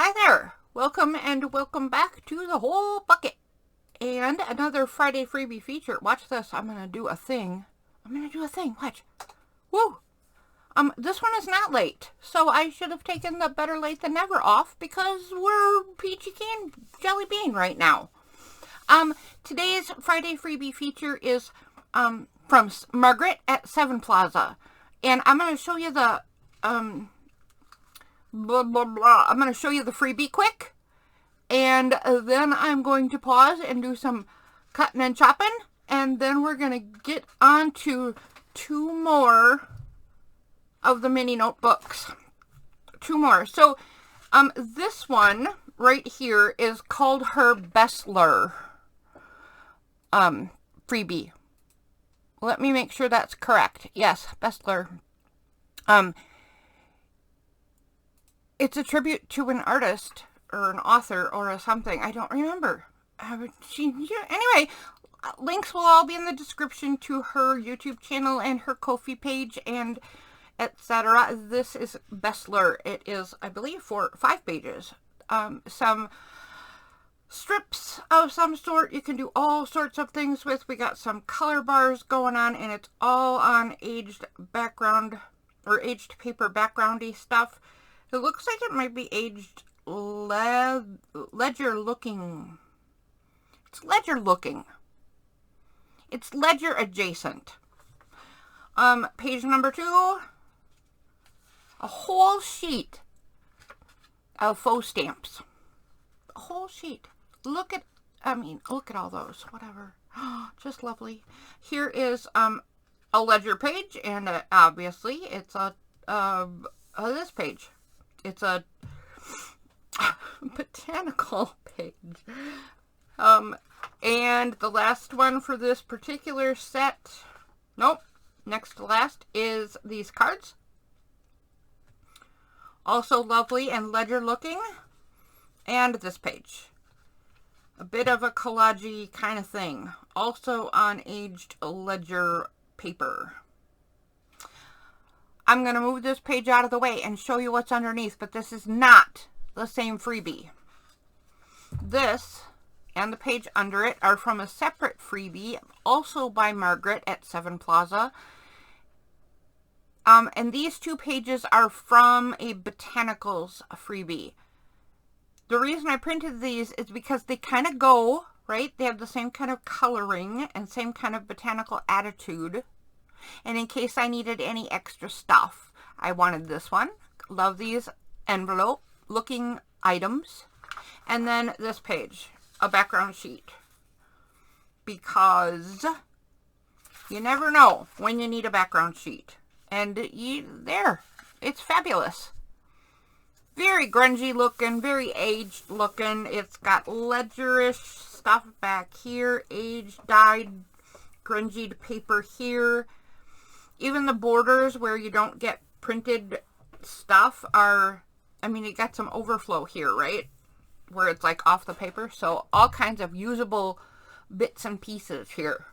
Hi there, welcome back to the whole bucket and another Friday freebie feature. Watch this. I'm gonna do a thing. Watch. Woo. This one is not late, so I should have taken the better late than never off because we're peachy keen jelly bean right now. Today's Friday freebie feature is from Margreth at Seven Plaza, and I'm gonna show you the blah blah blah. I'm going to show you the freebie quick, and then I'm going to pause and do some cutting and chopping, and then we're going to get on to two more of the mini notebooks. Two more. So this one right here is called her Bestler freebie. Let me make sure that's correct. Yes, Bestler. It's a tribute to an artist or an author or something. I don't remember. Anyway, links will all be in the description to her YouTube channel and her Ko-fi page and etc. This is Bestler. It is, I believe, 5 pages. Some strips of some sort. You can do all sorts of things with. We got some color bars going on, and it's all on aged background or aged paper backgroundy stuff. It looks like it might be aged ledger looking. It's ledger looking. It's ledger adjacent. Page number 2. A whole sheet of faux stamps. A whole sheet. Look at all those. Whatever. Just lovely. Here is a ledger page, and obviously it's this page. It's a botanical page. And the last one for this particular set, next to last, is these cards. Also lovely and ledger looking. And this page. A bit of a collage-y kind of thing. Also on aged ledger paper. I'm going to move this page out of the way and show you what's underneath, but this is not the same freebie. This and the page under it are from a separate freebie, also by Margreth at Seven Plaza. And these 2 pages are from a botanicals freebie. The reason I printed these is because they kind of go, right? They have the same kind of coloring and same kind of botanical attitude. And in case I needed any extra stuff, I wanted this one. Love these envelope looking items. And then this page, a background sheet. Because you never know when you need a background sheet. And there, it's fabulous. Very grungy looking, very aged looking. It's got ledgerish stuff back here, aged, dyed, grungy paper here. Even the borders where you don't get printed stuff are, you got some overflow here, right? Where it's like off the paper. So all kinds of usable bits and pieces here.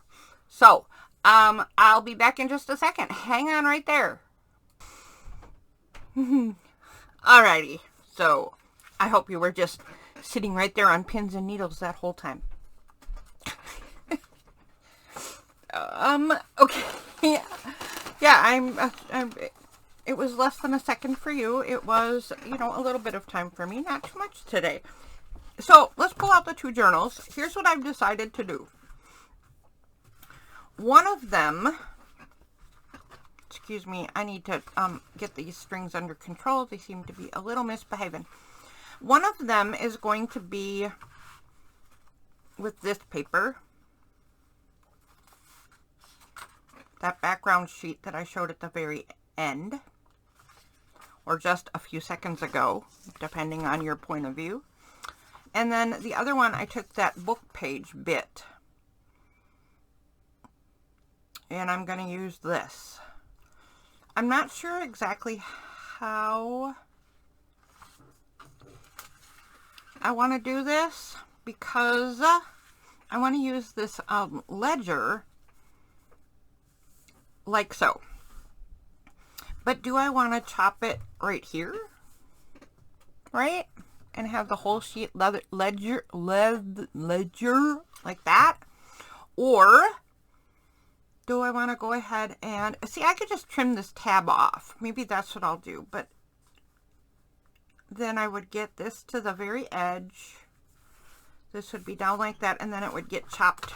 So, I'll be back in just a second. Hang on right there. Alrighty. So, I hope you were just sitting right there on pins and needles that whole time. Okay. Yeah, it was less than a second for you. It was, a little bit of time for me. Not too much today. So, let's pull out the 2 journals. Here's what I've decided to do. One of them, excuse me, I need to get these strings under control. They seem to be a little misbehaving. One of them is going to be with this paper. That background sheet that I showed at the very end, or just a few seconds ago, depending on your point of view. And then the other one, I took that book page bit, and I'm going to use this. I'm not sure exactly how I want to do this, because I want to use this ledger like so. But do I want to chop it right here? Right? and have the whole sheet ledger like that? Or do I want to go ahead and see, I could just trim this tab off. Maybe that's what I'll do, but then I would get this to the very edge. This would be down like that, and then it would get chopped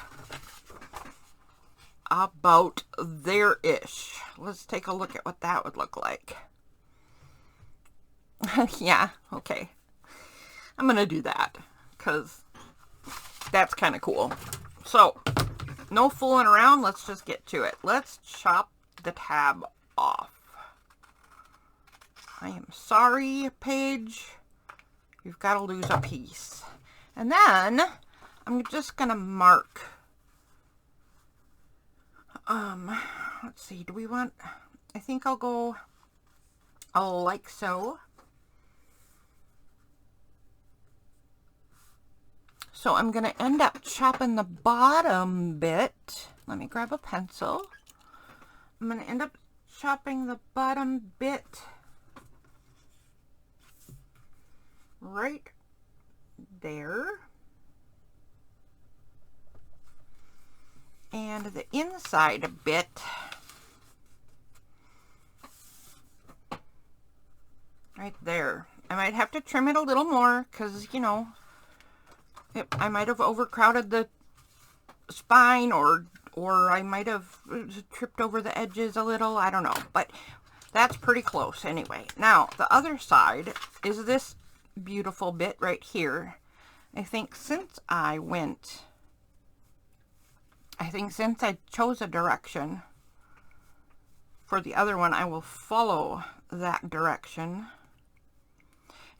about there-ish. Let's take a look at what that would look like. Yeah, okay. I'm gonna do that because that's kind of cool. So, no fooling around. Let's just get to it. Let's chop the tab off. I am sorry, Paige. You've got to lose a piece. And then I'm just gonna mark. Let's see. Do we want? I think I'll go. Like so. So I'm going to end up chopping the bottom bit. Let me grab a pencil. I'm going to end up chopping the bottom bit right there. And the inside bit right there. I might have to trim it a little more because, you know, I might have overcrowded the spine or I might have tripped over the edges a little. I don't know, but that's pretty close anyway. Now, the other side is this beautiful bit right here. I think since I chose a direction for the other one, I will follow that direction.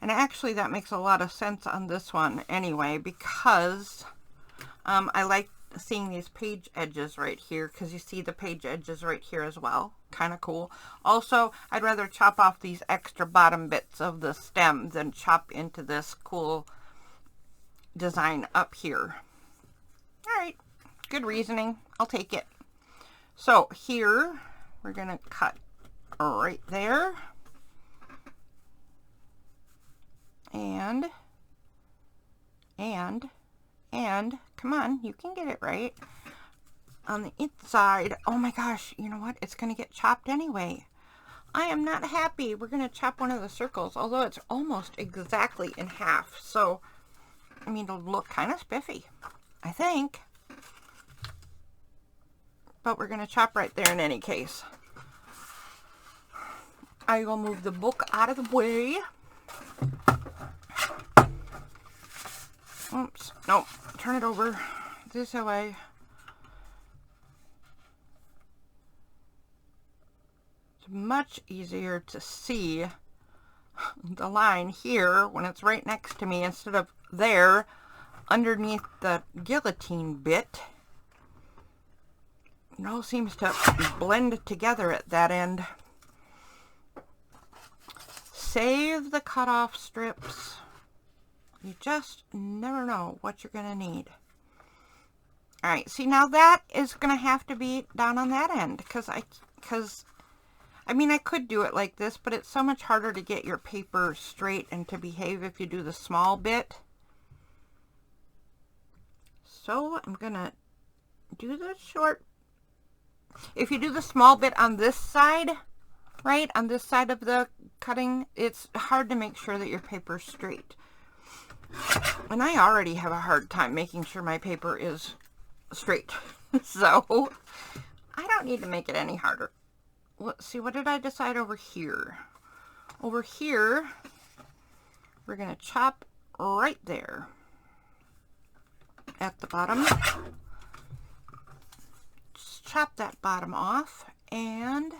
And actually that makes a lot of sense on this one anyway, because I like seeing these page edges right here, because you see the page edges right here as well. Kind of cool. Also, I'd rather chop off these extra bottom bits of the stem than chop into this cool design up here. Alright, good reasoning. I'll take it. So here, we're going to cut right there. And, come on, you can get it right. On the inside, oh my gosh, you know what? It's going to get chopped anyway. I am not happy. We're going to chop one of the circles, although it's almost exactly in half. So, I mean, it'll look kind of spiffy, I think. But we're going to chop right there in any case. I will move the book out of the way. Oops, nope, turn it over this way. It's much easier to see the line here when it's right next to me instead of there underneath the guillotine bit. It all seems to blend together at that end. Save the cutoff strips. You just never know what you're going to need. Alright, see, now that is going to have to be down on that end, because I mean, I could do it like this, but it's so much harder to get your paper straight and to behave if you do the small bit. So I'm going to do the short. If you do the small bit on this side, right, on this side of the cutting, it's hard to make sure that your paper's straight. And I already have a hard time making sure my paper is straight. So I don't need to make it any harder. Let's see, what did I decide over here? Over here, we're going to chop right there at the bottom. Just chop that bottom off, and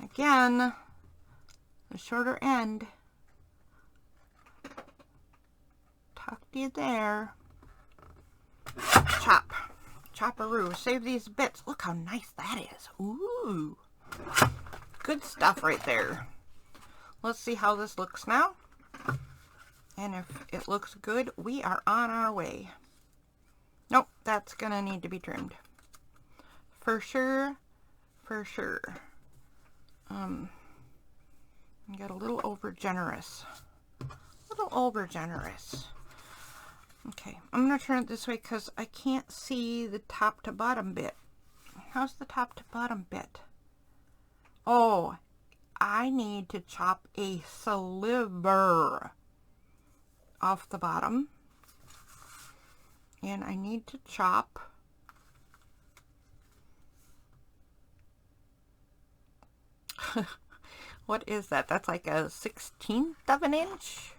again, the shorter end. Tucked you there. Chop. Chopperoo. Save these bits. Look how nice that is. Ooh. Good stuff right there. Let's see how this looks now. And if it looks good, we are on our way. Nope, that's gonna need to be trimmed. For sure. For sure. I got a little over generous. little over generous. Okay, I'm going to turn it this way because I can't see the top to bottom bit. How's the top to bottom bit? Oh, I need to chop a sliver off the bottom. And I need to chop what is that? That's like a 1/16 of an inch?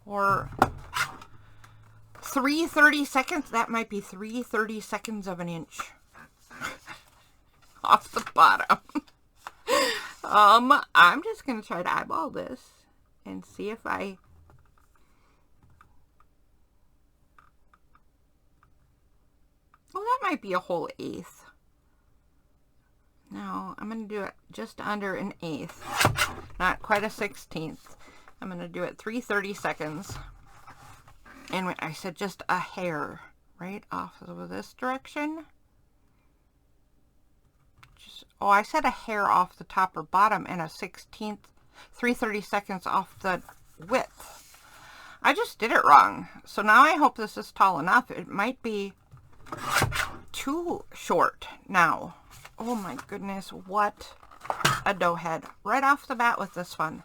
Or 3/32. That might be 3/32 of an inch off the bottom. I'm just going to try to eyeball this and see if I... Oh, that might be a whole 1/8. No, I'm going to do it just under an 1/8. Not quite a 1/16. I'm going to do it 3/32. And when I said just a hair right off of this direction. Oh, I said a hair off the top or bottom and a 1/16, 3/32 off the width. I just did it wrong. So now I hope this is tall enough. It might be too short now. Oh my goodness, what a dough head. Right off the bat with this one.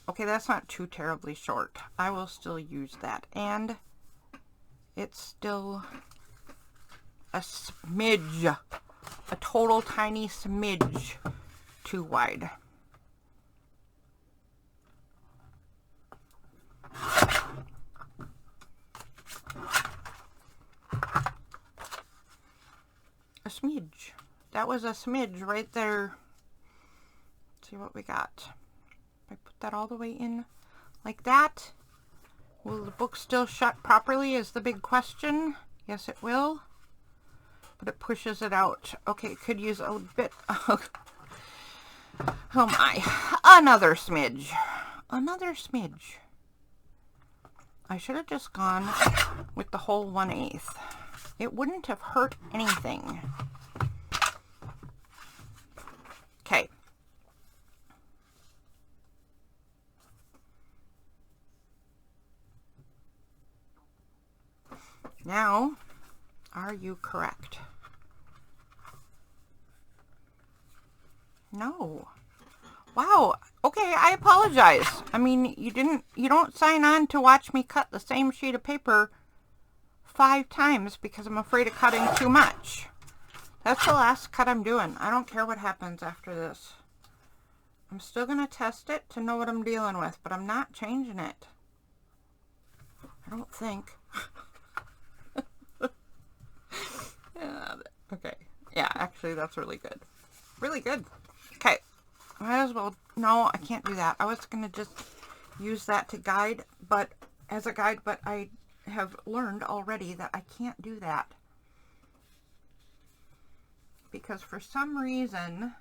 Okay, that's not too terribly short. I will still use that. And it's still a smidge, a total tiny smidge too wide. A smidge. That was a smidge right there. Let's see what we got. If I put that all the way in like that, will the book still shut properly is the big question. Yes, it will. But it pushes it out. Okay, could use a bit of... Oh my. Another smidge. Another smidge. I should have just gone with the whole 1/8. It wouldn't have hurt anything. Okay. Now, are you correct? No. Wow. Okay, I apologize. I mean, you don't sign on to watch me cut the same sheet of paper 5 times because I'm afraid of cutting too much. That's the last cut I'm doing. I don't care what happens after this. I'm still going to test it to know what I'm dealing with, but I'm not changing it. I don't think. Yeah, okay. Yeah, actually, that's really good. Really good. Okay. Might as well... No, I can't do that. I was going to just use that to guide, but as a guide, but I have learned already that I can't do that. Because for some reason,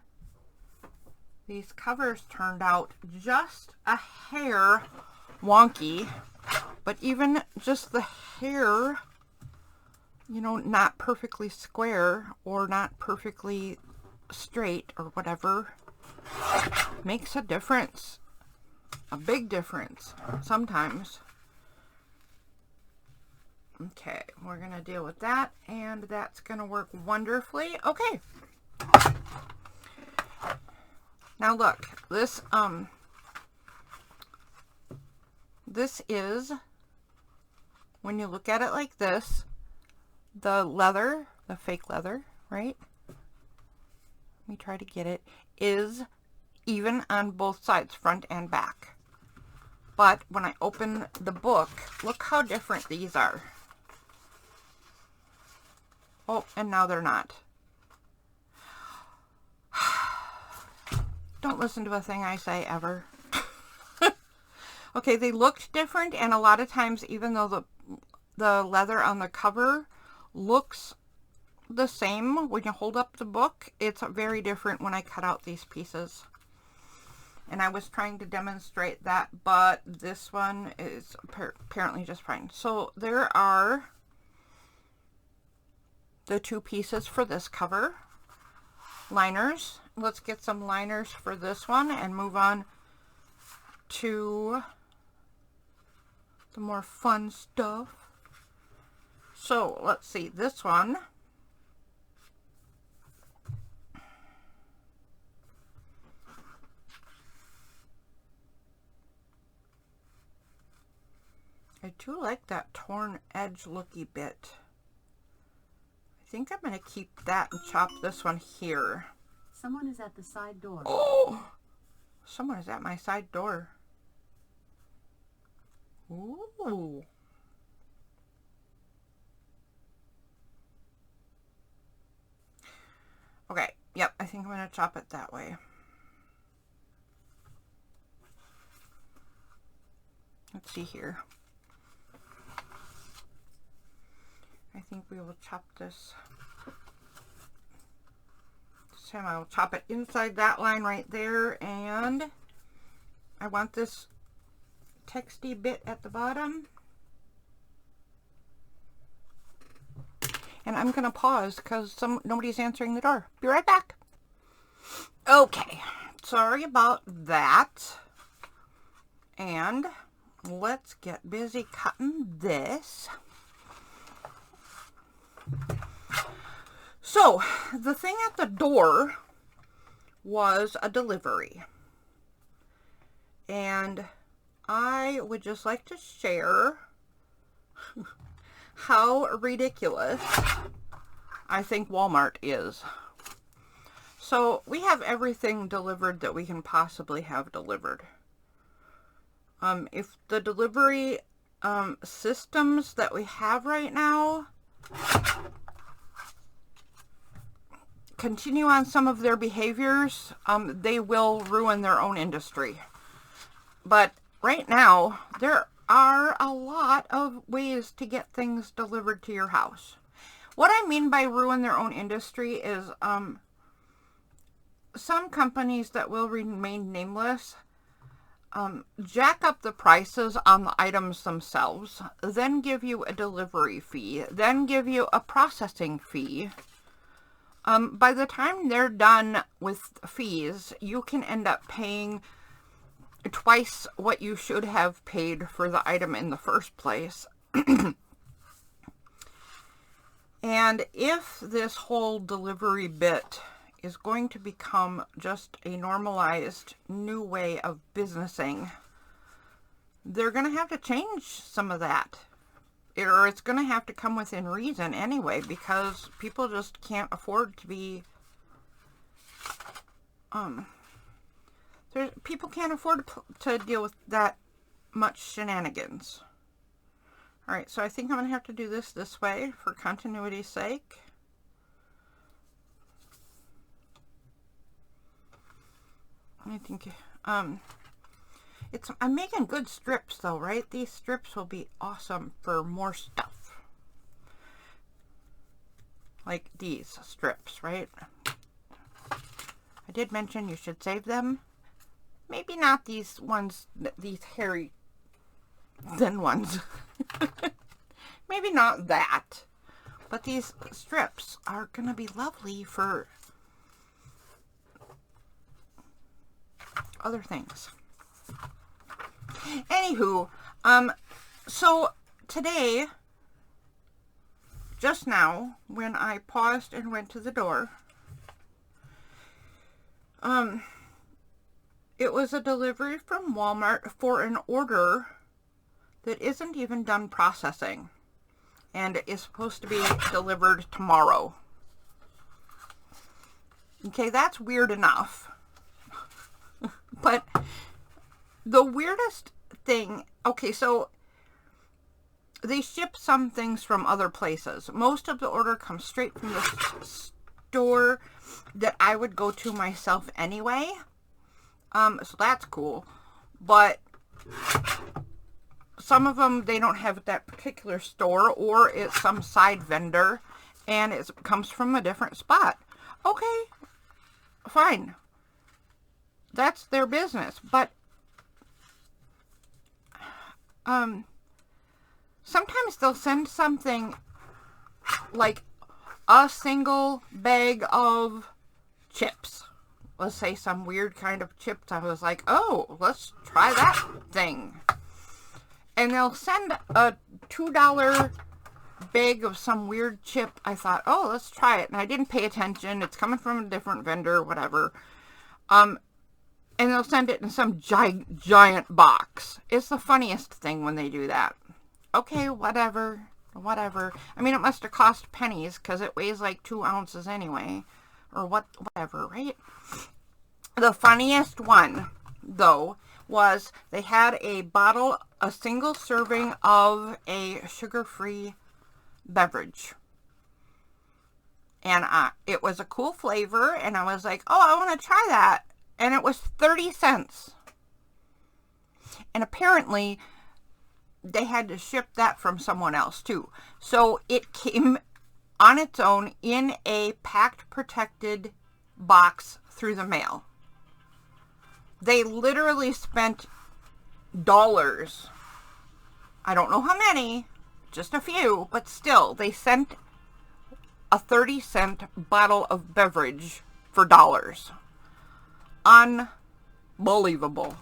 these covers turned out just a hair wonky, but even just the hair, you know, not perfectly square or not perfectly straight or whatever, makes a difference. A big difference sometimes. Okay, we're going to deal with that, and that's going to work wonderfully. Okay. Now look, this is, when you look at it like this, the leather, the fake leather, right? Let me try to get it, is even on both sides, front and back. But when I open the book, look how different these are. Oh, and now they're not. Don't listen to a thing I say ever. Okay, they looked different, and a lot of times, even though the leather on the cover looks the same when you hold up the book, it's very different when I cut out these pieces. And I was trying to demonstrate that, but this one is apparently just fine. So there are the 2 pieces for this cover, liners, let's get some liners for this one and move on to the more fun stuff. So let's see, this one. I do like that torn edge looky bit. I think I'm going to keep that and chop this one here. Someone is at the side door. Oh! Someone is at my side door. Ooh. Okay, yep, I think I'm going to chop it that way. Let's see here. I think we will chop this. This time I will chop it inside that line right there, and I want this texty bit at the bottom. And I'm gonna pause because nobody's answering the door. Be right back. Okay, sorry about that. And let's get busy cutting this. So, the thing at the door was a delivery. And I would just like to share how ridiculous I think Walmart is. So, we have everything delivered that we can possibly have delivered. If the delivery systems that we have right now continue on some of their behaviors, they will ruin their own industry. But right now, there are a lot of ways to get things delivered to your house. What I mean by ruin their own industry is some companies that will remain nameless jack up the prices on the items themselves, then give you a delivery fee, then give you a processing fee. By the time they're done with fees, you can end up paying twice what you should have paid for the item in the first place. And if this whole delivery bit is going to become just a normalized new way of businessing, they're going to have to change some of that. Or it's going to have to come within reason anyway, because people just can't afford to be, people can't afford to deal with that much shenanigans. Alright, so I think I'm going to have to do this way for continuity's sake. I think, I'm making good strips though, right? These strips will be awesome for more stuff. Like these strips, right? I did mention you should save them. Maybe not these ones, these hairy thin ones. Maybe not that. But these strips are going to be lovely for other things. Anywho, so today, just now, when I paused and went to the door, it was a delivery from Walmart for an order that isn't even done processing and is supposed to be delivered tomorrow. Okay, that's weird enough. But the weirdest thing, okay, so they ship some things from other places. Most of the order comes straight from the store that I would go to myself anyway. So that's cool. But some of them, they don't have that particular store, or it's some side vendor and it comes from a different spot. Okay, fine. That's their business. But sometimes they'll send something like a single bag of chips, was, say, some weird kind of chips. I was like, oh, let's try that thing. And they'll send a $2 bag of some weird chip. I thought, oh, let's try it. And I didn't pay attention. It's coming from a different vendor, whatever. And they'll send it in some giant box. It's the funniest thing when they do that. Okay, whatever. I mean, it must have cost pennies because it weighs like 2 ounces anyway. Or whatever, right? The funniest one, though, was they had a single serving of a sugar-free beverage. And it was a cool flavor, and I was like, oh, I want to try that. And it was 30 cents. And apparently, they had to ship that from someone else, too. So it came on its own in a packed, protected box through the mail. They literally spent dollars. I don't know how many, just a few, but still, they sent a 30-cent bottle of beverage for dollars. Unbelievable.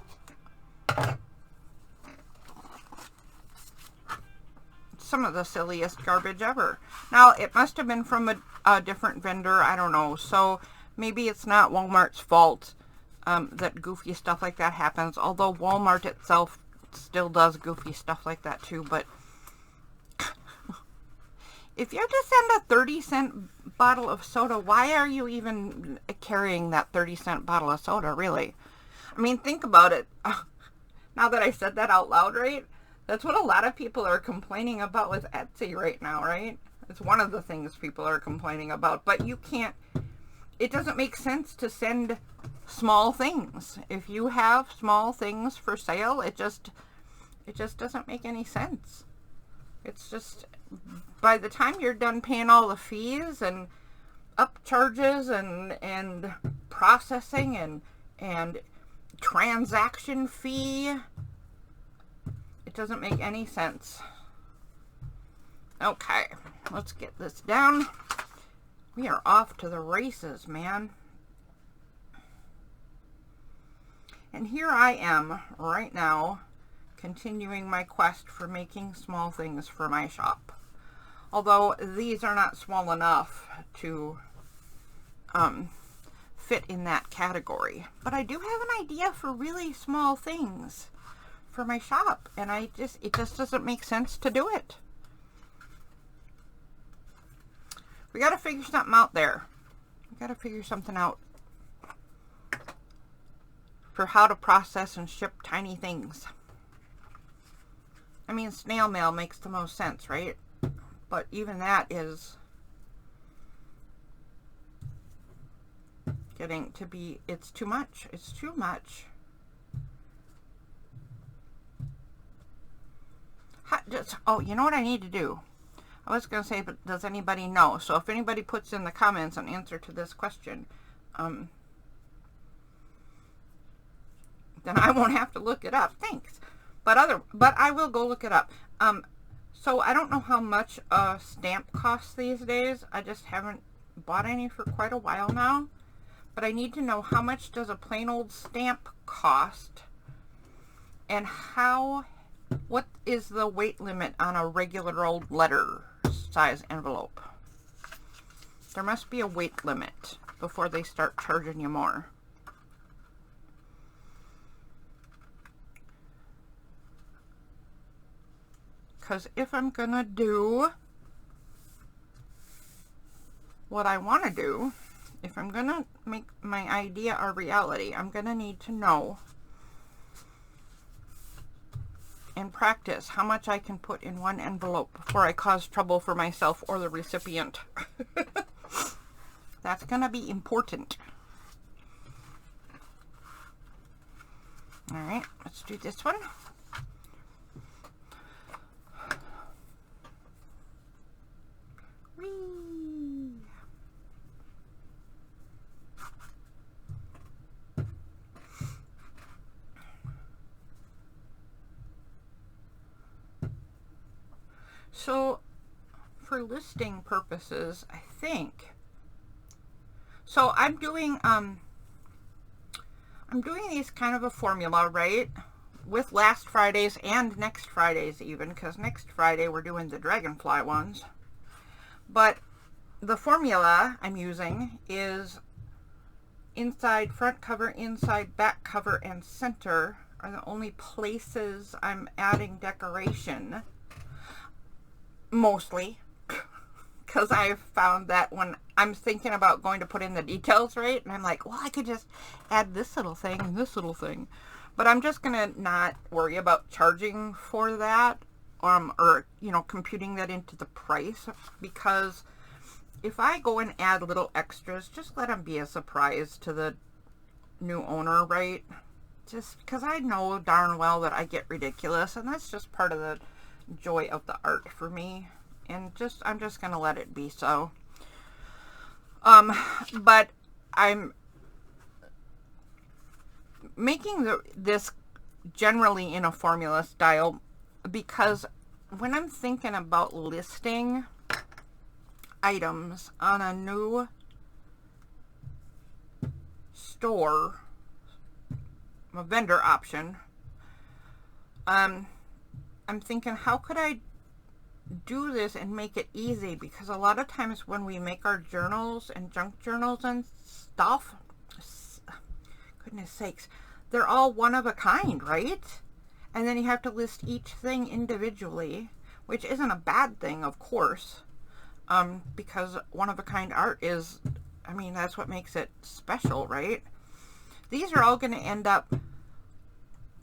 Some of the silliest garbage ever. Now, it must have been from a different vendor. I don't know. So, maybe it's not Walmart's fault that goofy stuff like that happens. Although Walmart itself still does goofy stuff like that too. But if you have to send a 30-cent bottle of soda, why are you even carrying that 30-cent bottle of soda, really? I mean, think about it. Now that I said that out loud, right? That's what a lot of people are complaining about with Etsy right now, right? It's one of the things people are complaining about. But you can't, it doesn't make sense to send small things. If you have small things for sale, it just doesn't make any sense. It's just, by the time you're done paying all the fees and upcharges and processing and transaction fee, it doesn't make any sense. Okay, let's get this down. We are off to the races, man. And here I am right now, continuing my quest for making small things for my shop. Although these are not small enough to fit in that category. But I do have an idea for really small things for my shop, and it just doesn't make sense to do it. We got to figure something out there. We got to figure something out for how to process and ship tiny things. I mean, snail mail makes the most sense, right? But even that is getting to be, it's too much. It's too much. Oh, you know what I need to do? I was going to say, but does anybody know? So if anybody puts in the comments an answer to this question, then I won't have to look it up. Thanks. But I will go look it up. So I don't know how much a stamp costs these days. I just haven't bought any for quite a while now. But I need to know, how much does a plain old stamp cost? And what is the weight limit on a regular old letter size envelope? There must be a weight limit before they start charging you more. Because if I'm gonna do what I want to do, if I'm gonna make my idea a reality, I'm gonna need to know and practice how much I can put in one envelope before I cause trouble for myself or the recipient. That's gonna be important. All right, let's do this one. Whee! So, for listing purposes, I think, so I'm doing I'm doing these kind of a formula, right? With last Friday's and next Friday's even, because next Friday we're doing the dragonfly ones. But the formula I'm using is inside front cover, inside back cover, and center are the only places I'm adding decoration. Mostly. Because I've found that when I'm thinking about going to put in the details, right? And I'm like, well, I could just add this little thing and this little thing. But I'm just going to not worry about charging for that. Or, you know, computing that into the price. Because if I go and add little extras, just let them be a surprise to the new owner, right? Just because I know darn well that I get ridiculous. And that's just part of the joy of the art for me. And I'm just going to let it be so. But I'm making this generally in a formula style because when I'm thinking about listing items on a new store, a vendor option, I'm thinking, how could I do this and make it easy? Because a lot of times when we make our journals and junk journals and stuff, goodness sakes, they're all one of a kind, right? And then you have to list each thing individually, which isn't a bad thing, of course, because one of a kind art is, I mean, that's what makes it special, right? These are all going to end up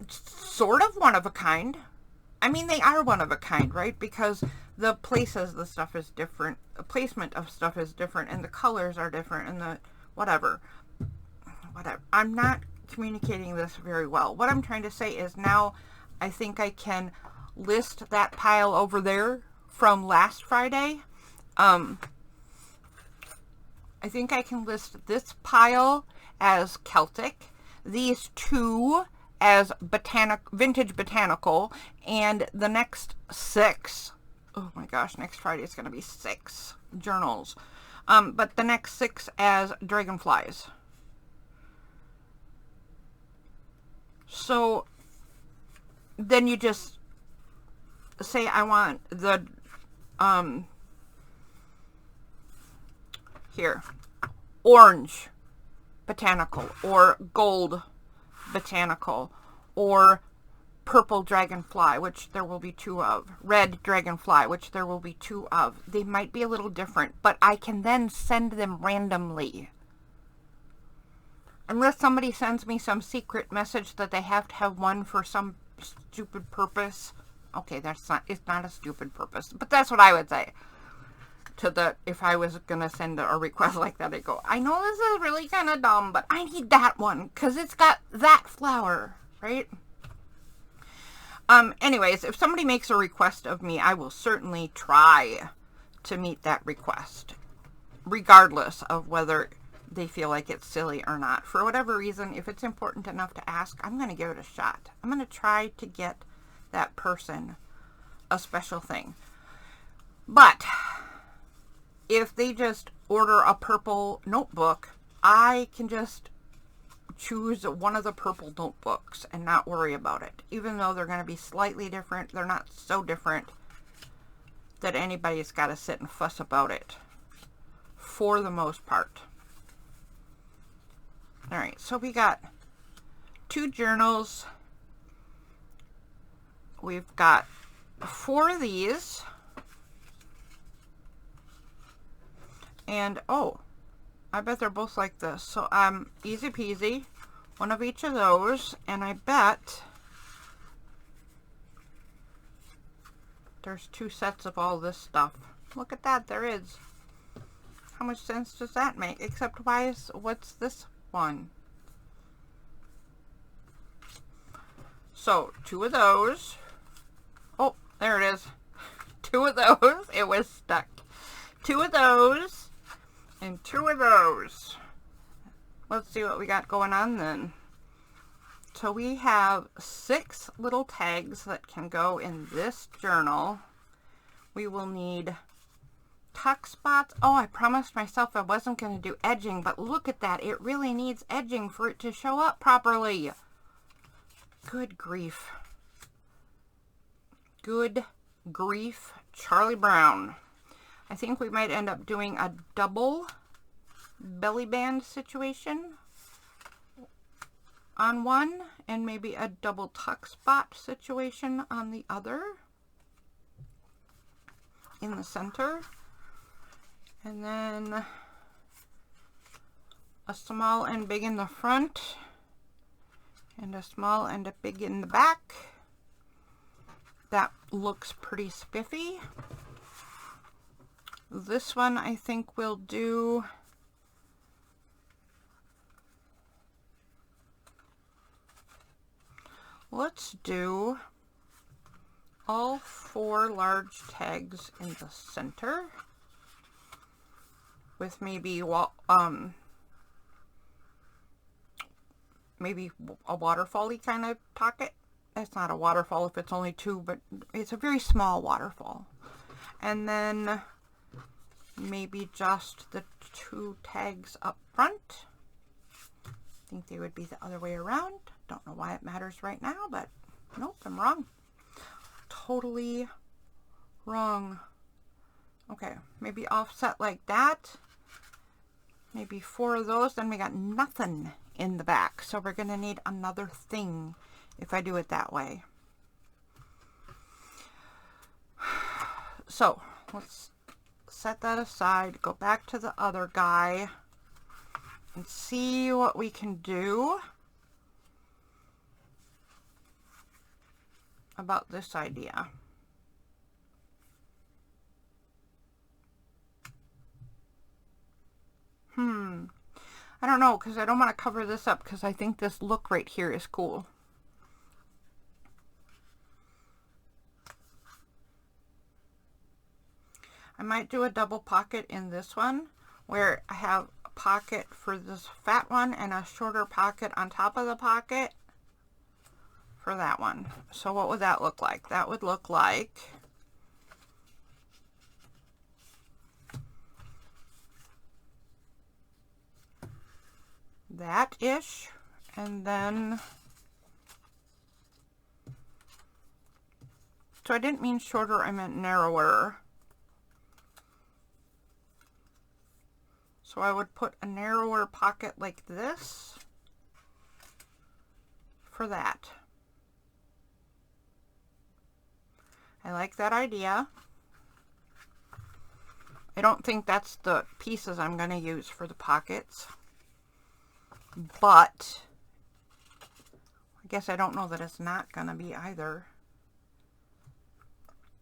sort of one of a kind. I mean, they are one of a kind, right? Because the places the stuff is different, the placement of stuff is different, and the colors are different, and the whatever. I'm not communicating this very well. What I'm trying to say is now I think I can list that pile over there from last Friday. I think I can list this pile as Celtic, these two as vintage botanical, and the next 6, oh my gosh, next Friday is going to be 6 journals, but the next 6 as dragonflies. So then you just say, I want the here, orange botanical, or gold botanical, or purple dragonfly, which there will be 2 of, red dragonfly, which there will be 2 of. They might be a little different, but I can then send them randomly. Unless somebody sends me some secret message that they have to have one for some stupid purpose. Okay, it's not a stupid purpose, but that's what I would say. If I was going to send a request like that, I go, I know this is really kind of dumb, but I need that one because it's got that flower, right? Anyways, if somebody makes a request of me, I will certainly try to meet that request, regardless of whether they feel like it's silly or not. For whatever reason, if it's important enough to ask, I'm going to give it a shot. I'm going to try to get that person a special thing. But if they just order a purple notebook, I can just choose one of the purple notebooks and not worry about it. Even though they're going to be slightly different, they're not so different that anybody's got to sit and fuss about it, for the most part. Alright, so we got 2 journals. We've got 4 of these. And, oh, I bet they're both like this. So, easy peasy. One of each of those. And I bet there's 2 sets of all this stuff. Look at that, there is. How much sense does that make? Except what's this one? So, 2 of those. Oh, there it is. 2 of those. It was stuck. 2 of those. And 2 of those. Let's see what we got going on then. So we have 6 little tags that can go in this journal. We will need tuck spots. Oh, I promised myself I wasn't going to do edging, but look at that. It really needs edging for it to show up properly. Good grief. Good grief, Charlie Brown. I think we might end up doing a double belly band situation on one, and maybe a double tuck spot situation on the other in the center. And then a small and big in the front, and a small and a big in the back. That looks pretty spiffy. This one I think we'll do let's do all 4 large tags in the center with maybe maybe a waterfall-y kind of pocket. It's not a waterfall if it's only 2, but it's a very small waterfall. And then maybe just the 2 tags up front. I think they would be the other way around. Don't know why it matters right now, but nope, I'm wrong. Totally wrong. Okay, maybe offset like that. Maybe 4 of those, then we got nothing in the back. So we're going to need another thing if I do it that way. So let's set that aside, go back to the other guy, and see what we can do about this idea. I don't know, because I don't want to cover this up, because I think this look right here is cool. I might do a double pocket in this one, where I have a pocket for this fat one and a shorter pocket on top of the pocket for that one. So what would that look like? That would look like that-ish, and then, so I didn't mean shorter, I meant narrower. So I would put a narrower pocket like this for that. I like that idea. I don't think that's the pieces I'm going to use for the pockets, but I guess I don't know that it's not going to be either.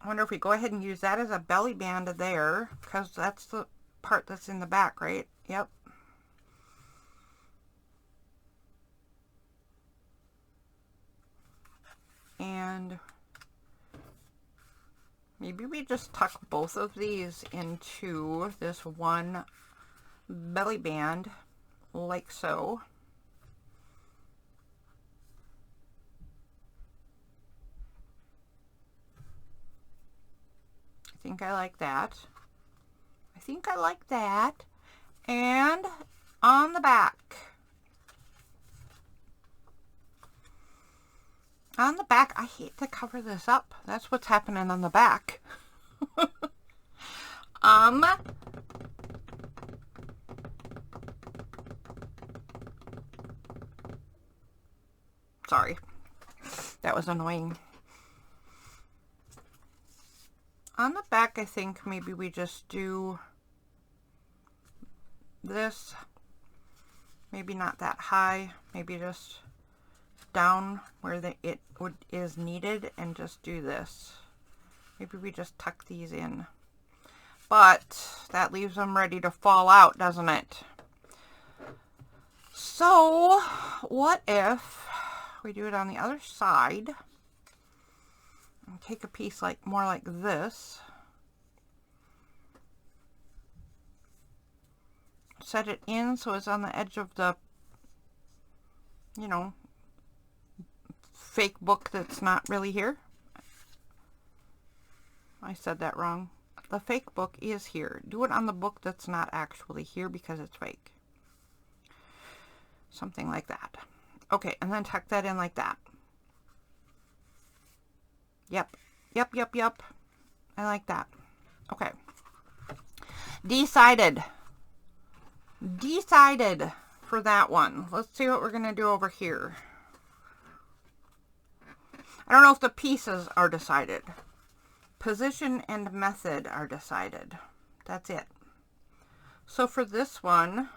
I wonder if we go ahead and use that as a belly band there, because that's the part that's in the back, right? Yep. And maybe we just tuck both of these into this one belly band, like so. I think I like that. I think I like that. And on the back. On the back, I hate to cover this up. That's what's happening on the back. Sorry. That was annoying. On the back, I think maybe we just do this. Maybe not that high. Maybe just down where it is needed, and just do this. Maybe we just tuck these in. But that leaves them ready to fall out, doesn't it? So what if we do it on the other side and take a piece like more like this, set it in so it's on the edge of the, you know, fake book that's not really here. I said that wrong. The fake book is here. Do it on the book that's not actually here because it's fake. Something like that. Okay, and then tuck that in like that. Yep. Yep, yep, yep. I like that. Okay. Decided for that one. Let's see what we're going to do over here. I don't know if the pieces are decided. Position and method are decided. That's it. So for this one,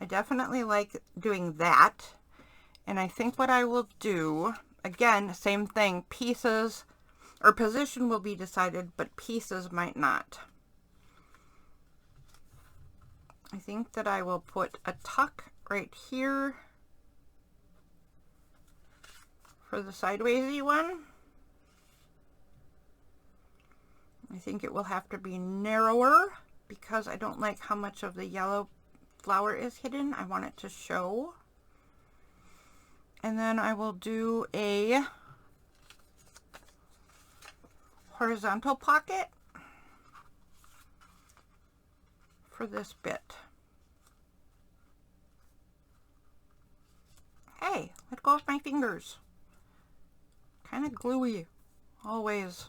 I definitely like doing that. And I think what I will do, again, same thing, pieces or position will be decided, but pieces might not. I think that I will put a tuck right here for the sidewaysy one. I think it will have to be narrower because I don't like how much of the yellow flower is hidden. I want it to show. And then I will do a horizontal pocket for this bit. Hey, let go of my fingers. Kind of gluey. Always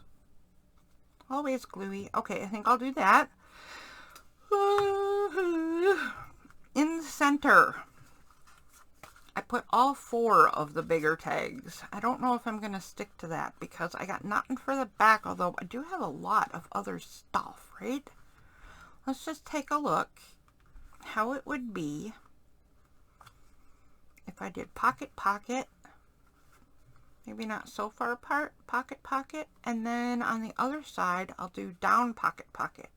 gluey. Okay, I think I'll do that. In the center, I put all 4 of the bigger tags. I don't know if I'm going to stick to that because I got nothing for the back, although I do have a lot of other stuff, right? Let's just take a look how it would be if I did pocket, pocket. Maybe not so far apart, pocket, pocket, and then on the other side, I'll do down pocket, pocket.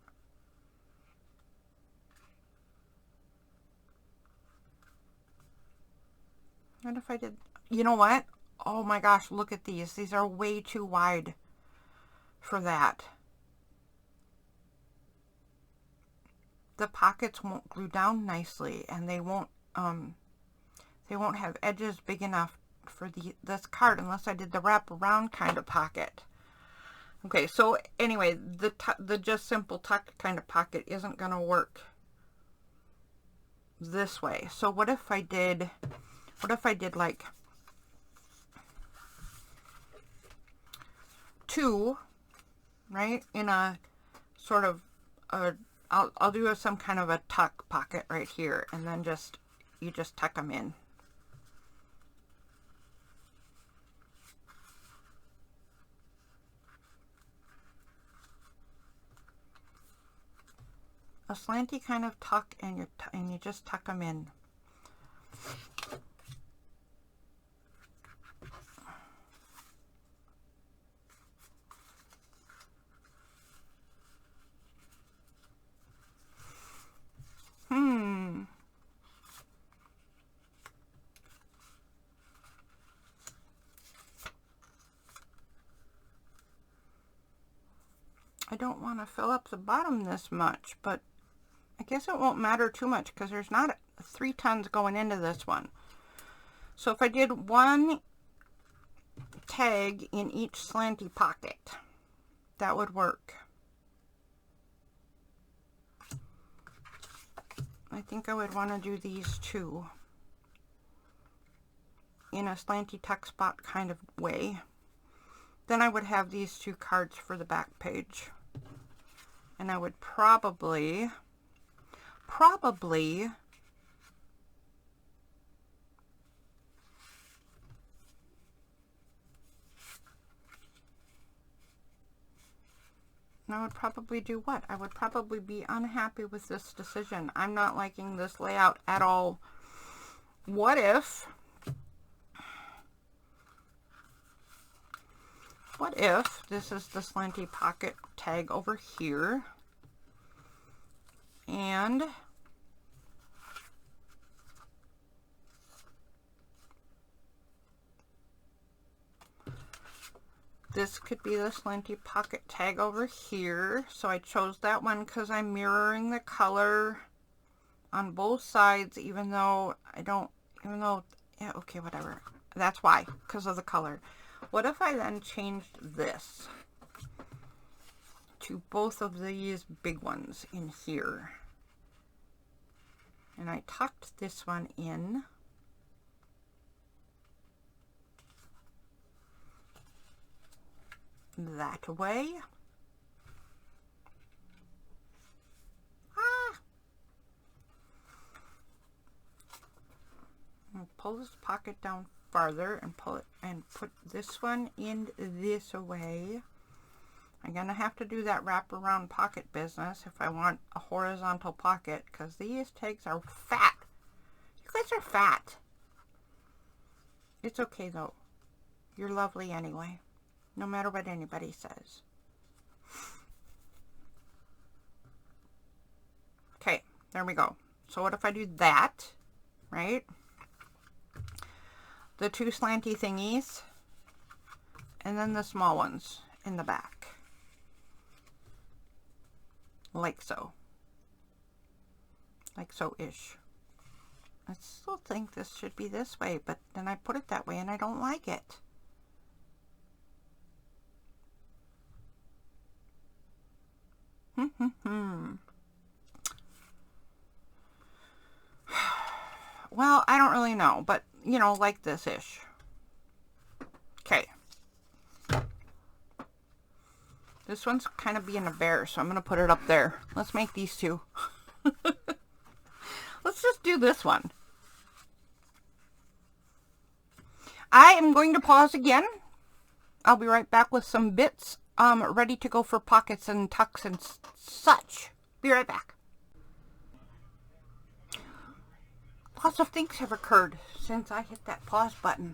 What if I did, you know what? Oh my gosh, look at these. These are way too wide for that. The pockets won't glue down nicely, and they won't have edges big enough for this card unless I did the wrap around kind of pocket. Okay, so anyway, the just simple tuck kind of pocket isn't gonna work this way. So what if I did like 2, right, in a sort of I'll do some kind of a tuck pocket right here, and then you just tuck them in. A slanty kind of tuck, and you just tuck them in. I don't want to fill up the bottom this much, but I guess it won't matter too much because there's not 3 tons going into this one. So if I did 1 tag in each slanty pocket, that would work. I think I would want to do these 2 in a slanty tuck spot kind of way. Then I would have these 2 cards for the back page. And I would probably do what? I would probably be unhappy with this decision. I'm not liking this layout at all. What if this is the slanty pocket tag over here, and this could be the slanty pocket tag over here. So I chose that one because I'm mirroring the color on both sides, even though, yeah, okay, whatever. That's why, because of the color. What if I then changed this to both of these big ones in here? And I tucked this one in. That way. And pull this pocket down farther and pull it and put this one in this way. I'm gonna have to do that wraparound pocket business if I want a horizontal pocket, because these tags are fat. You guys are fat. It's okay though. You're lovely anyway, no matter what anybody says. Okay, there we go. So what if I do that, right? The two slanty thingies, and then the small ones in the back. Like so. Like so-ish. I still think this should be this way, but then I put it that way and I don't like it. Well, I don't really know, but you know, like this-ish. Okay. This one's kind of being a bear, so I'm going to put it up there. Let's make these two. Let's just do this one. I am going to pause again. I'll be right back with some bits ready to go for pockets and tucks and such. Be right back. Lots of things have occurred since I hit that pause button.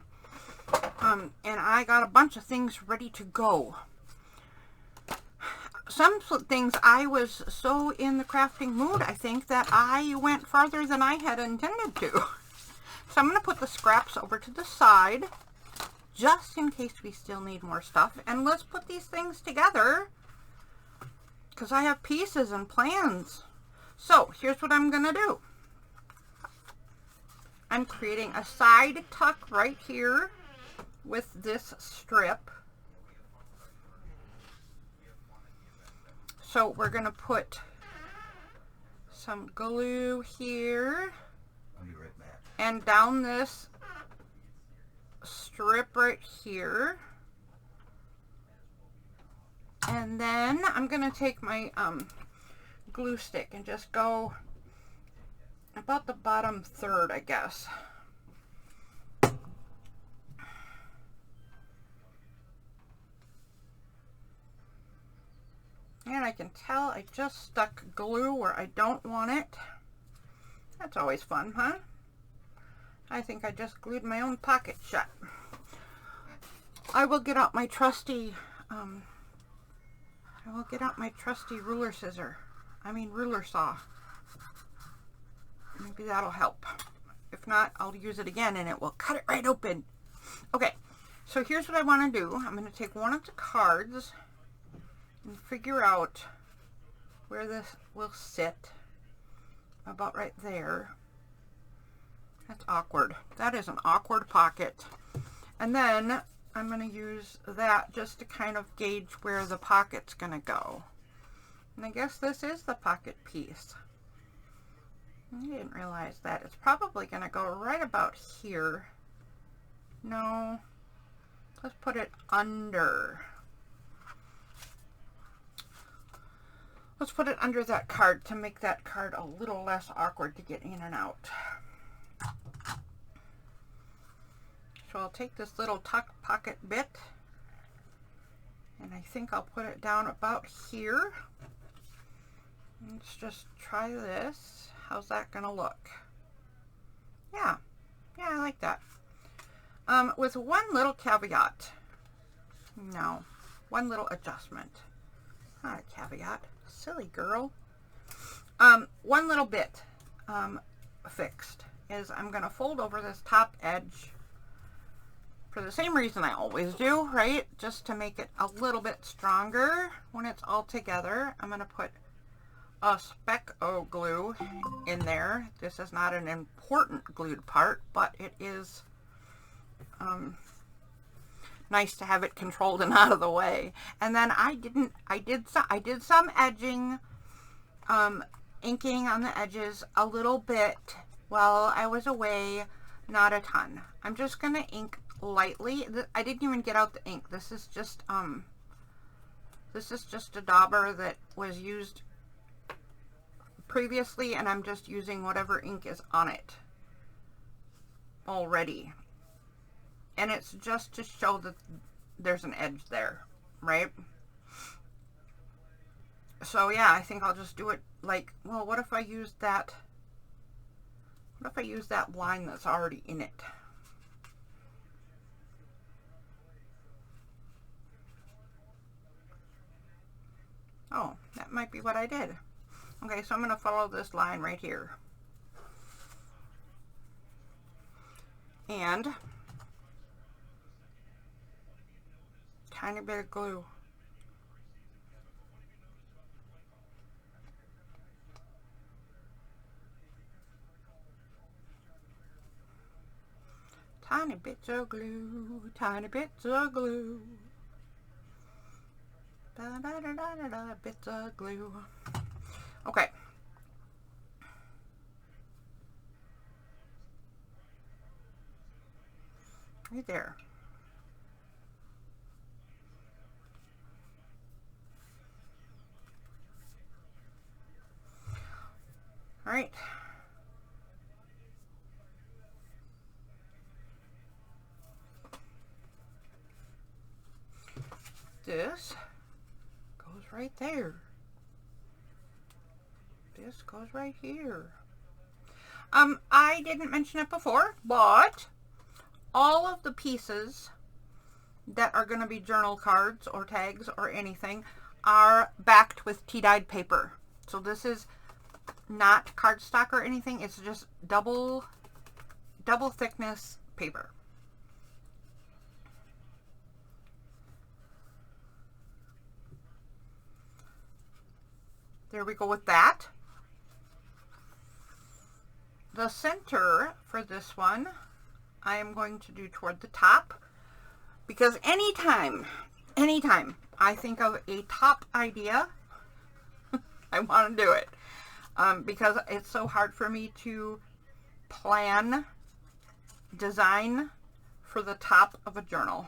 And I got a bunch of things ready to go. Some things I was so in the crafting mood, I think, that I went farther than I had intended to. So I'm going to put the scraps over to the side, just in case we still need more stuff. And let's put these things together, because I have pieces and plans. So here's what I'm going to do. I'm creating a side tuck right here with this strip. So we're going to put some glue here and down this strip right here. And then I'm going to take my glue stick and just go about the bottom third, I guess. And I can tell I just stuck glue where I don't want it. That's always fun, huh? I think I just glued my own pocket shut. I will get out my trusty, ruler saw. Maybe that'll help. If not, I'll use it again and it will cut it right open. Okay, so here's what I want to do. I'm going to take one of the cards and figure out where this will sit. About right there. That's awkward. That is an awkward pocket. And then I'm going to use that just to kind of gauge where the pocket's going to go. And I guess this is the pocket piece. I didn't realize that. It's probably going to go right about here. No. Let's put it under. Let's put it under that card to make that card a little less awkward to get in and out. So I'll take this little tuck pocket bit and I think I'll put it down about here. Let's just try this. How's that gonna look? Yeah, I like that. With one little caveat. No, one little adjustment. Not a caveat. Silly girl. One little bit fixed is I'm gonna fold over this top edge for the same reason I always do, right? Just to make it a little bit stronger when it's all together. I'm gonna put a speck of glue in there. This is not an important glued part, but it is nice to have it controlled and out of the way. And then I did some edging, inking on the edges a little bit while I was away, not a ton. I'm just going to ink lightly. I didn't even get out the ink. This is just a dauber that was used previously, and I'm just using whatever ink is on it already. And it's just to show that there's an edge there, right? So yeah, I think I'll just do it like, well, what if I use that, line that's already in it? Oh, that might be what I did. Okay, so I'm going to follow this line right here. And tiny bit of glue. Tiny bits of glue, tiny bits of glue. Da da da da da da, bits of glue. Okay. Right there. All right. This goes right there. This goes right here. I didn't mention it before, but all of the pieces that are going to be journal cards or tags or anything are backed with tea-dyed paper. So this is not cardstock or anything. It's just double thickness paper. There we go with that. The center for this one, I am going to do toward the top, because anytime I think of a top idea, I want to do it. Because it's so hard for me to plan design for the top of a journal.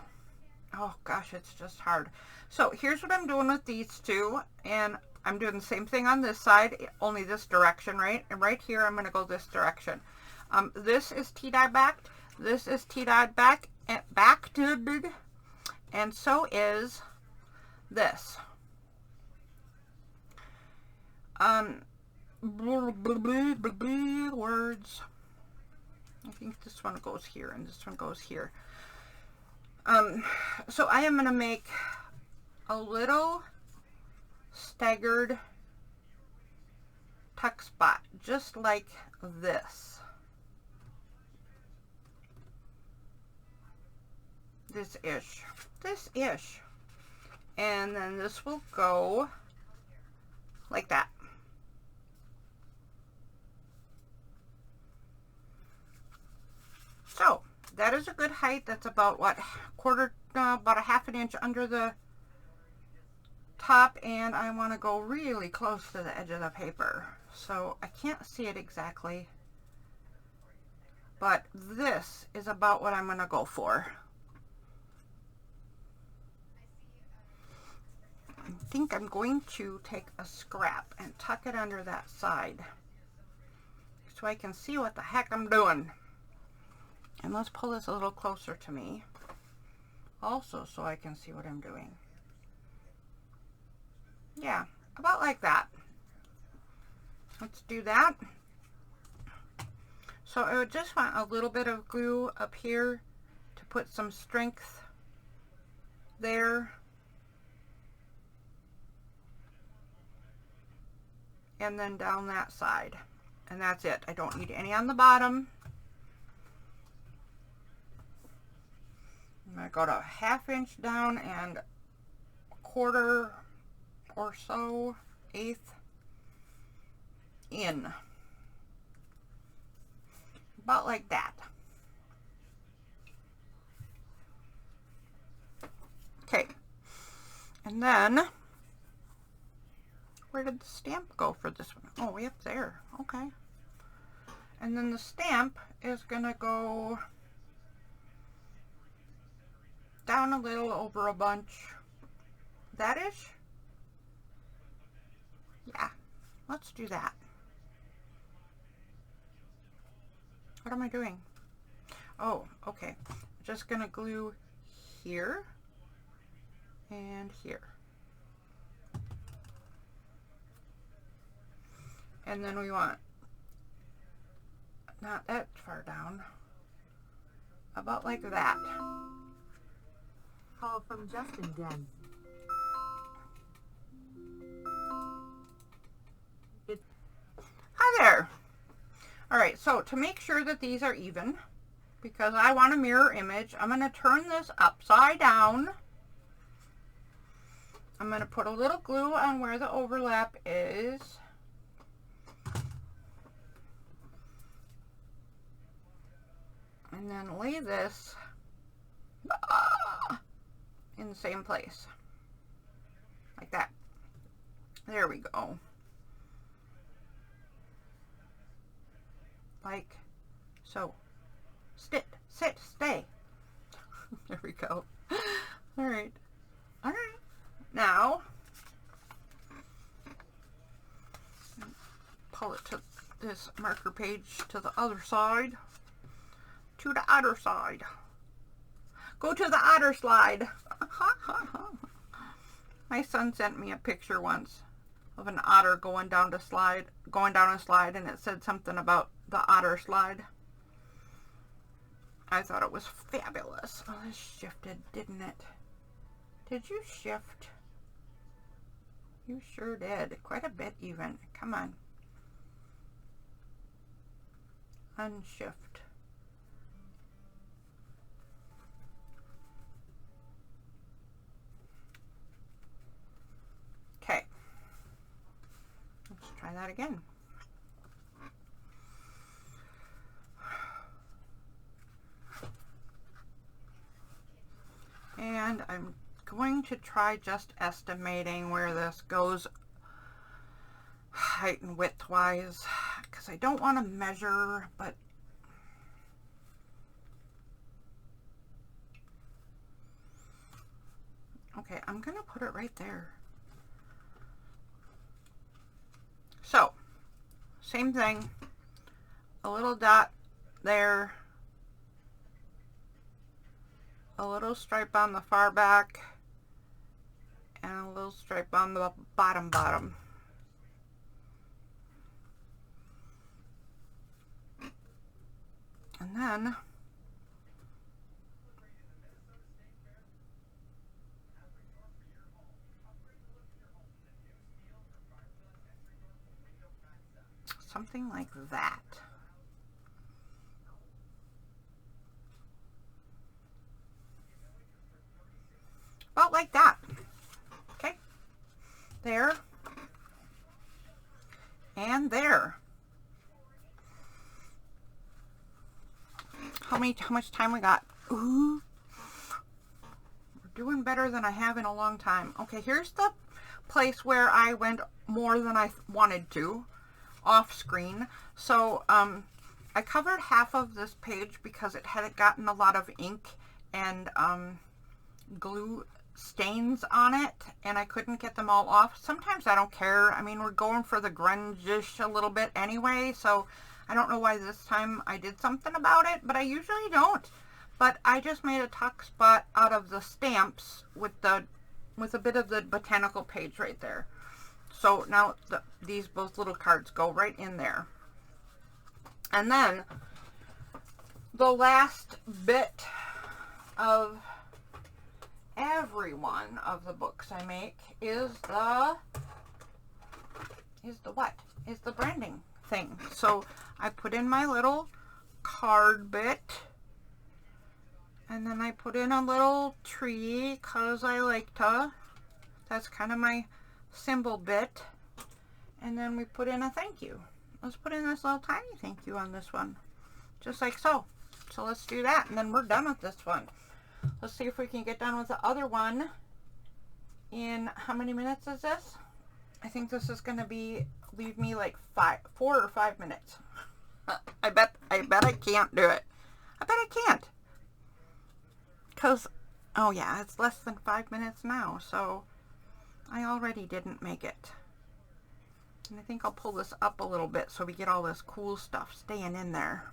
Oh gosh, it's just hard. So here's what I'm doing with these two, and I'm doing the same thing on this side, only this direction, right? And right here, I'm going to go this direction. This is tea-dye backed. This is tea-dyed backed, and so is this. Words. I think this one goes here and this one goes here. So I am going to make a little staggered tuck spot, just like this. This-ish. And then this will go like that. So that is a good height. That's about what, about a half an inch under the top, and I want to go really close to the edge of the paper. So I can't see it exactly, but this is about what I'm going to go for. I think I'm going to take a scrap and tuck it under that side so I can see what the heck I'm doing. And let's pull this a little closer to me also so I can see what I'm doing. Yeah, about like that. Let's do that. So I would just want a little bit of glue up here to put some strength there. And then down that side. And that's it. I don't need any on the bottom. I'm going to go to a half inch down and a quarter or so, eighth in. About like that. And then, where did the stamp go for this one? Oh, way up there. Okay. And then the stamp is going to go down a little, over a bunch. That is? Yeah. Let's do that. What am I doing? Oh, okay. Just going to glue here and here. And then we want, not that far down, about like that. Call from Justin Den. Hi there. All right, so to make sure that these are even, because I want a mirror image, I'm going to turn this upside down. I'm going to put a little glue on where the overlap is. And then lay this in the same place. Like that. There we go. Like so. Sit, stay. There we go. All right. All right. Now, pull it to this marker page to the other side. To the other side. Go to the other slide. My son sent me a picture once of an otter going down a slide, and it said something about the otter slide. I thought it was fabulous. Oh, this shifted, didn't it? Did you shift? You sure did. Quite a bit even. Come on. Unshift. Okay. Let's try that again. And I'm going to try just estimating where this goes height and width wise, because I don't want to measure, but okay, I'm going to put it right there. So, same thing, a little dot there, a little stripe on the far back, and a little stripe on the bottom. And then something like that. About like that. Okay. There. And there. How much time we got? Ooh. We're doing better than I have in a long time. Okay, here's the place where I went more than I wanted to off screen. So I covered half of this page because it had gotten a lot of ink and glue stains on it, and I couldn't get them all off. Sometimes I don't care. I mean, we're going for the grunge-ish a little bit anyway, so I don't know why this time I did something about it, but I usually don't. But I just made a tuck spot out of the stamps with a bit of the botanical page right there. So now these both little cards go right in there. And then the last bit of every one of the books I make is the branding thing. So I put in my little card bit, and then I put in a little tree because I like to. That's kind of my symbol bit. And then we put in a thank you. Let's put in this little tiny thank you on this one, just like so. So let's do that, and then we're done with this one. Let's see if we can get done with the other one in, how many minutes is this? I think this is going to leave me like 4 or 5 minutes. I bet I can't do it. I bet I can't. Because, oh yeah, it's less than 5 minutes now, so I already didn't make it. And I think I'll pull this up a little bit so we get all this cool stuff staying in there.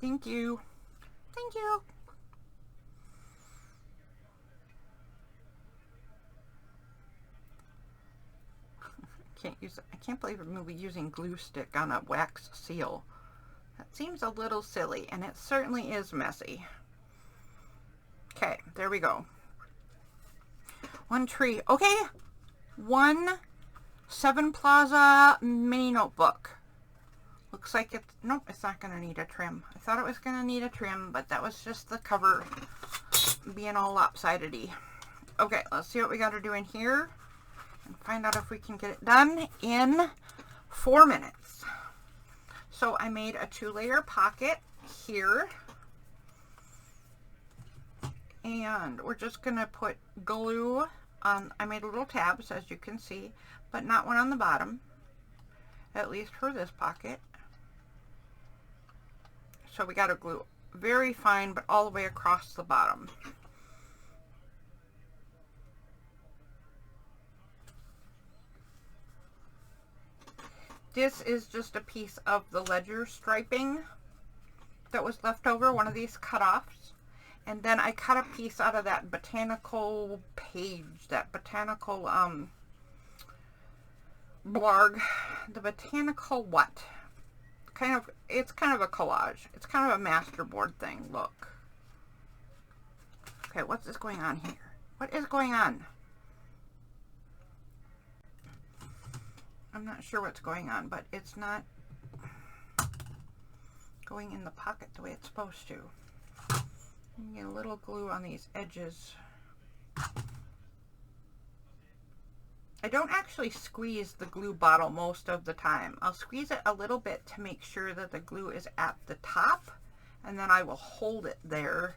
Thank you. Thank you. I can't believe we'll be using glue stick on a wax seal. That seems a little silly, and it certainly is messy. Okay, there we go. One tree. Okay, one Seven Plaza mini notebook. Looks like it's, nope, it's not going to need a trim. I thought it was going to need a trim, but that was just the cover being all lopsided-y. Okay, let's see what we got to do in here and find out if we can get it done in 4 minutes. So I made a 2-layer pocket here, and we're just going to put glue on. I made little tabs, as you can see, but not one on the bottom, at least for this pocket. So we got to glue very fine, but all the way across the bottom. This is just a piece of the ledger striping that was left over, one of these cut-offs. And then I cut a piece out of that botanical page, that botanical, blarg. The botanical what? It's kind of a collage. It's kind of a masterboard thing. Look. Okay, what's this going on here? What is going on? I'm not sure what's going on, but it's not going in the pocket the way it's supposed to. Get a little glue on these edges. I don't actually squeeze the glue bottle most of the time. I'll squeeze it a little bit to make sure that the glue is at the top, and then I will hold it there.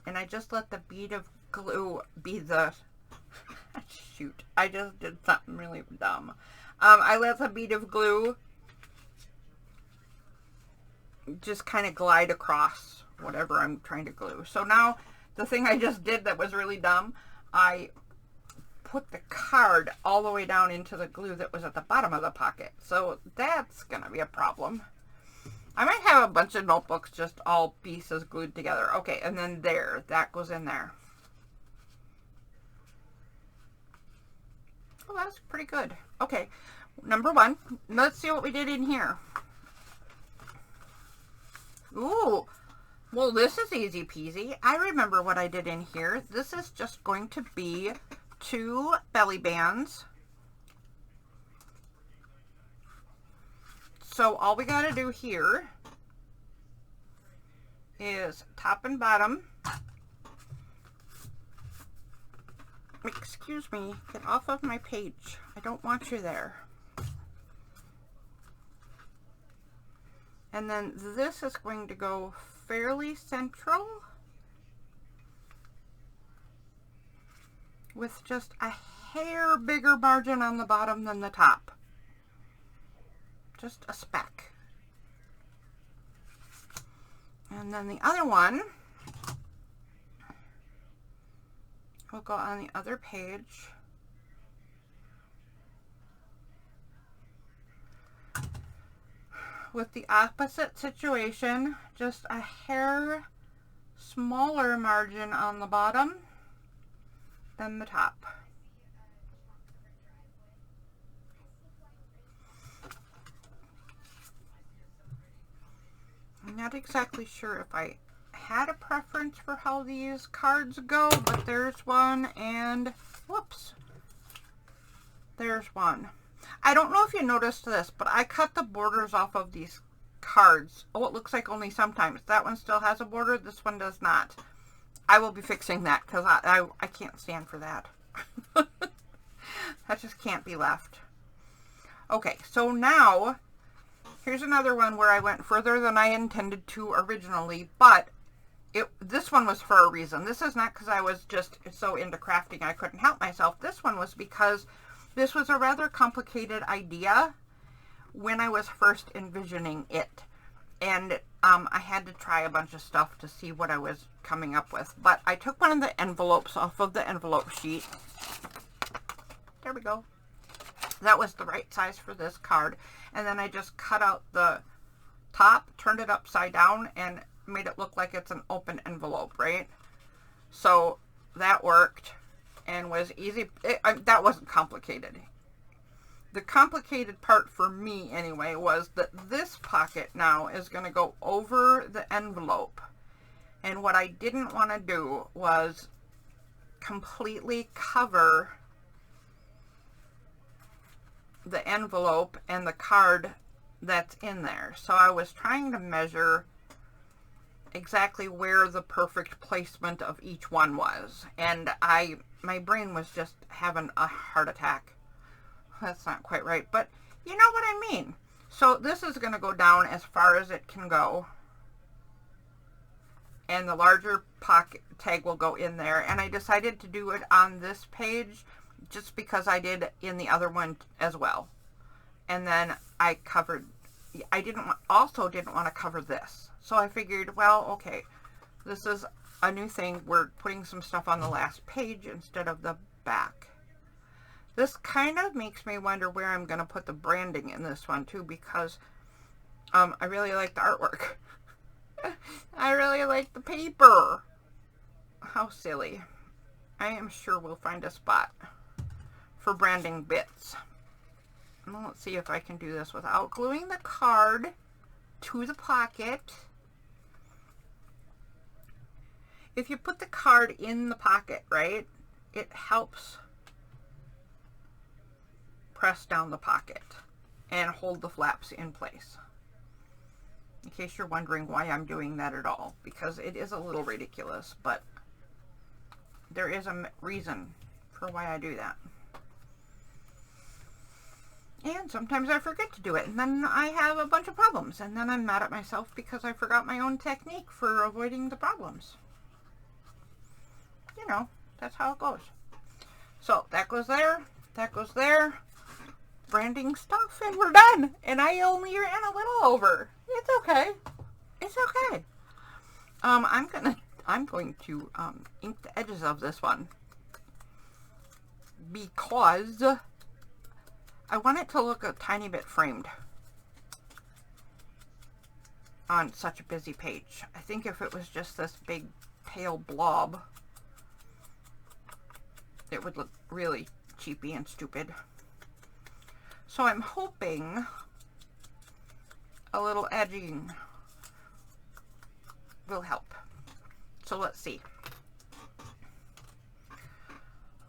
And I just let the bead of glue be the... Shoot, I just did something really dumb. I let the bead of glue just kind of glide across whatever I'm trying to glue. So now, the thing I just did that was really dumb, I put the card all the way down into the glue that was at the bottom of the pocket. So that's gonna be a problem. I might have a bunch of notebooks just all pieces glued together. Okay, and then there, that goes in there. Oh, that's pretty good. Okay, number 1. Let's see what we did in here. Ooh, well, this is easy peasy. I remember what I did in here. This is just going to be 2 belly bands. So all we got to do here is top and bottom. Excuse me, get off of my page. I don't want you there. And then this is going to go fairly central with just a hair bigger margin on the bottom than the top. Just a speck. And then the other one will go on the other page. With the opposite situation, just a hair smaller margin on the bottom than the top. I'm not exactly sure if I had a preference for how these cards go, but there's one, and whoops, there's one. I don't know if you noticed this, but I cut the borders off of these cards. Oh, it looks like only sometimes. That one still has a border, this one does not. I will be fixing that because I can't stand for that. That just can't be left. Okay, so now Here's another one where I went further than I intended to originally, but this one was for a reason. This is not because I was just so into crafting I couldn't help myself. This one was because this was a rather complicated idea when I was first envisioning it. And I had to try a bunch of stuff to see what I was coming up with. But I took one of the envelopes off of the envelope sheet. There we go. That was the right size for this card. And then I just cut out the top, turned it upside down, and made it look like it's an open envelope, right? So that worked and was easy. That wasn't complicated. The complicated part for me anyway was that this pocket now is going to go over the envelope. And what I didn't want to do was completely cover the envelope and the card that's in there. So I was trying to measure exactly where the perfect placement of each one was. And my brain was just having a heart attack. That's not quite right, but you know what I mean. So this is going to go down as far as it can go. And the larger pocket tag will go in there. And I decided to do it on this page just because I did in the other one as well. And then I also didn't want to cover this. So I figured, well, okay, this is a new thing. We're putting some stuff on the last page instead of the back. This kind of makes me wonder where I'm going to put the branding in this one too, because I really like the artwork. I really like the paper. How silly. I am sure we'll find a spot for branding bits. Well, let's see if I can do this without gluing the card to the pocket. If you put the card in the pocket, right, it helps press down the pocket and hold the flaps in place. In case you're wondering why I'm doing that at all, because it is a little ridiculous, but there is a reason for why I do that. And sometimes I forget to do it, and then I have a bunch of problems, and then I'm mad at myself because I forgot my own technique for avoiding the problems. You know, that's how it goes. So that goes there, that goes there. Branding stuff, and we're done. And I only ran a little over. It's okay. It's okay. I'm going to ink the edges of this one because I want it to look a tiny bit framed on such a busy page. I think if it was just this big pale blob, it would look really cheapy and stupid. So I'm hoping a little edging will help. So let's see.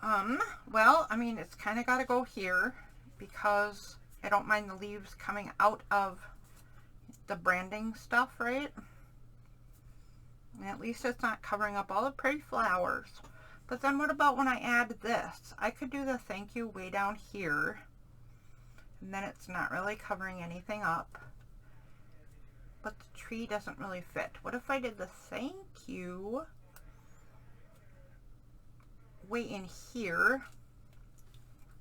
Well, I mean, it's kind of got to go here because I don't mind the leaves coming out of the branding stuff, right? And at least it's not covering up all the pretty flowers. But then what about when I add this? I could do the thank you way down here. And then it's not really covering anything up. But the tree doesn't really fit. What if I did the thank you way in here?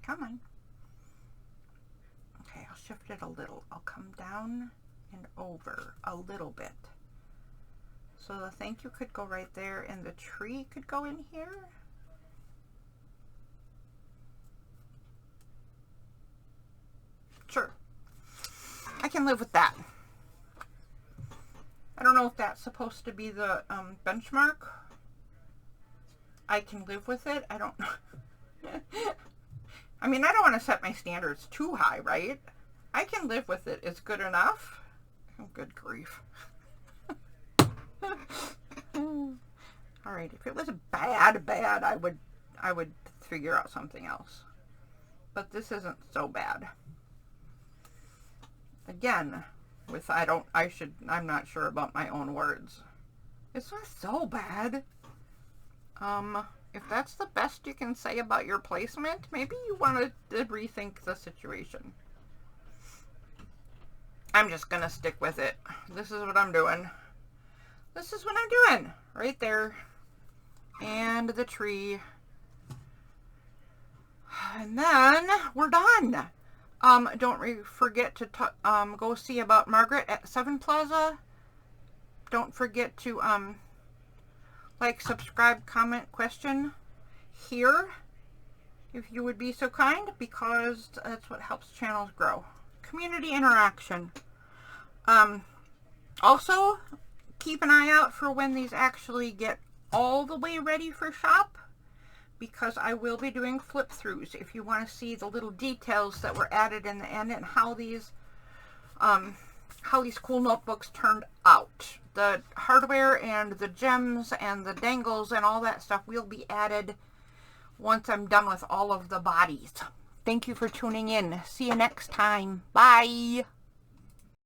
Come on. Okay, I'll shift it a little. I'll come down and over a little bit. So the thank you could go right there and the tree could go in here. Sure, I can live with that. I don't know if that's supposed to be the benchmark. I can live with it. I don't know. I mean, I don't want to set my standards too high, right? I can live with it. It's good enough. Oh, good grief. All right, if it was bad, I would figure out something else. But this isn't so bad. Again, with I'm not sure about my own words. It's not so bad. If that's the best you can say about your placement, maybe you want to rethink the situation. I'm just gonna stick with it. This is what I'm doing. This is what I'm doing. Right there. And the tree. And then we're done. Don't forget to go see about Margreth at Seven Plaza. Don't forget to like, subscribe, comment, question here if you would be so kind, because that's what helps channels grow. Community interaction. Also, keep an eye out for when these actually get all the way ready for shop, because I will be doing flip throughs if you want to see the little details that were added in the end and how these cool notebooks turned out. The hardware and the gems and the dangles and all that stuff will be added once I'm done with all of the bodies. Thank you for tuning in. See you next time. Bye.